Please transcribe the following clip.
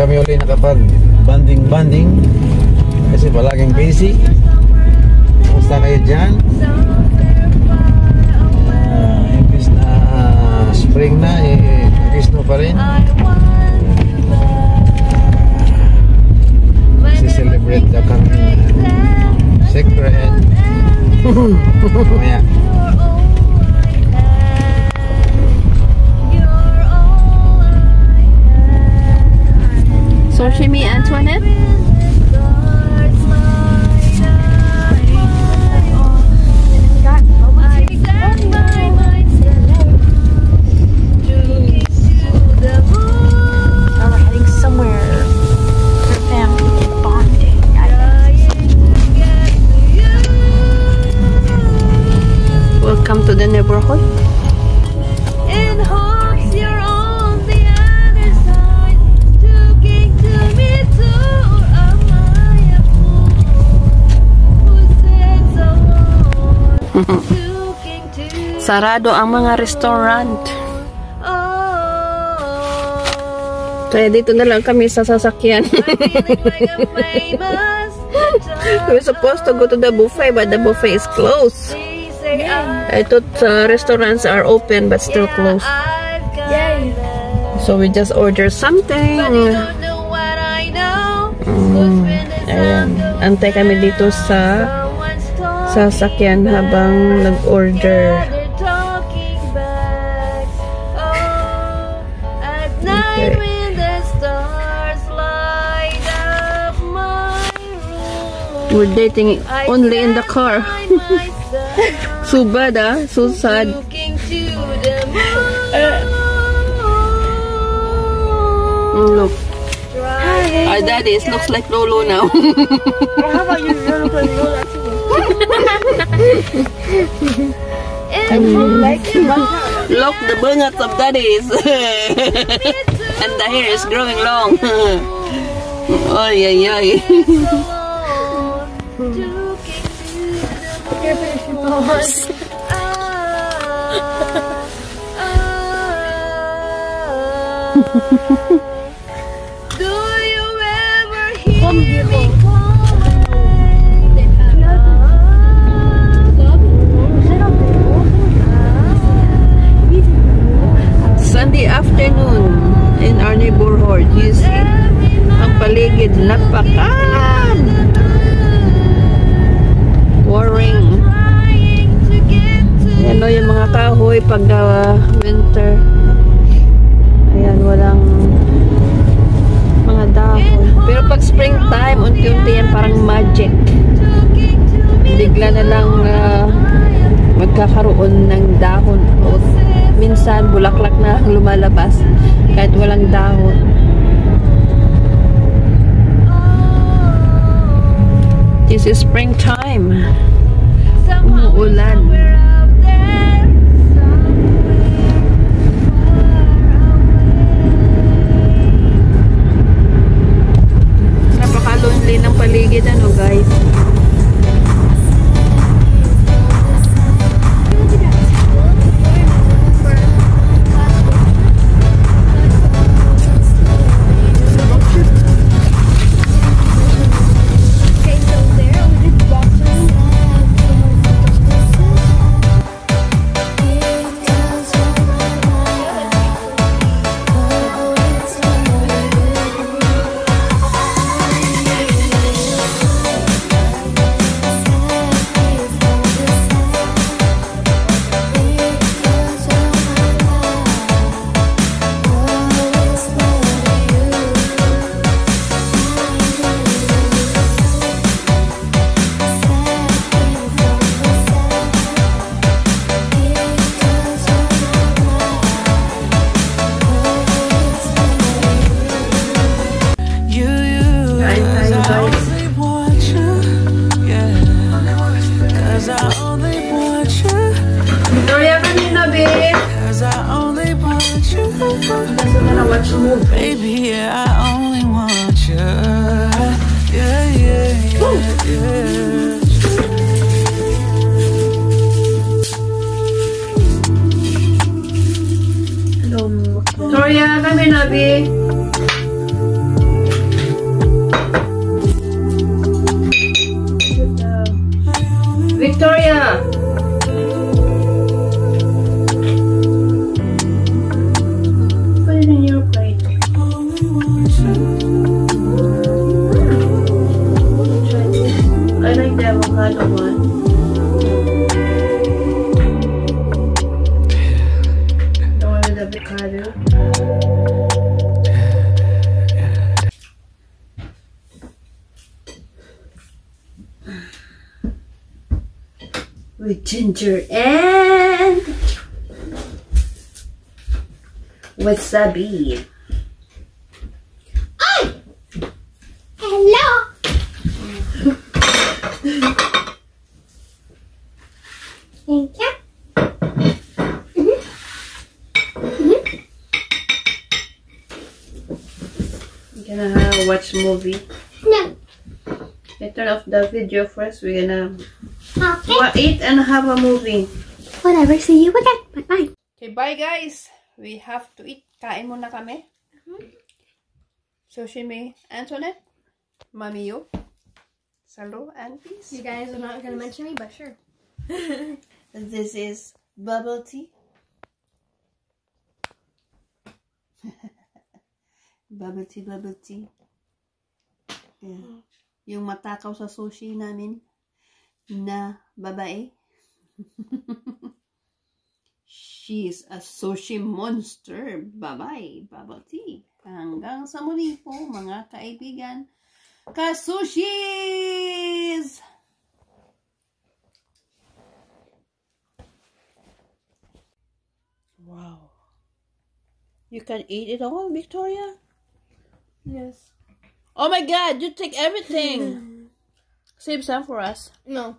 kami uli nakapag-banding kasi palaging busy. Kumusta kayo dyan? Imbis na spring na, snow pa rin. Celebrate daw kami secret. Mamaya. Sashimi, Antoinette? Welcome to the neighborhood. In hopes you're on the other side, talking to me too, or am I a fool who said so long? Talking to Sarado ang mga restaurant. Kaya dito na lang kami sa sasakyan. We're supposed to go to the buffet, but the buffet is closed. I thought restaurants are open but still closed. So we just order something. Ayan. Antay kami dito sa sasakyan habang nag-order. Okay. We're dating only in the car. So bad, so sad. Look. Our daddies looks like Lolo now. How about you? You look like Lola too. Look, the bungats of daddies. And the hair is growing long. Oy, oy, oy. Do you ever hear me calling? Sunday afternoon in our neighborhood, you see, ang paligid napakan. Boring. Ayan o, yung mga kahoy pag winter. Ayan, walang mga dahon. Pero pag springtime, unti-unti yan parang magic. Bigla na lang magkakaroon ng dahon. O minsan, bulaklak na lumalabas kahit walang dahon. This is springtime. Umuulan. Napaka-lonely ng paligid, ano guys. Baby, yeah, I only want you. Yeah, yeah, yeah, yeah. Hello. Victoria, come here, Nabi. with ginger and wasabi. Hello. Thank you. We're gonna watch movie. No. I turn off the video first. We're gonna Okay. eat and have a movie. Whatever. See you again. Bye bye. Okay, bye guys. We have to eat. Kain muna kami. Sushimi, Antoinette, Mami Yo, Salo, and peace. You guys are not gonna mention me, but sure. This is bubble tea. Bubble tea, bubble tea. Yeah. Yung matakaw sa sushi namin na babae. She's a sushi monster. Bye-bye, bubble tea. Hanggang sa muli po, mga kaibigan. Ka-sushis! Wow. You can eat it all, Victoria? Yes. Oh my god, you take everything. Save some for us. No.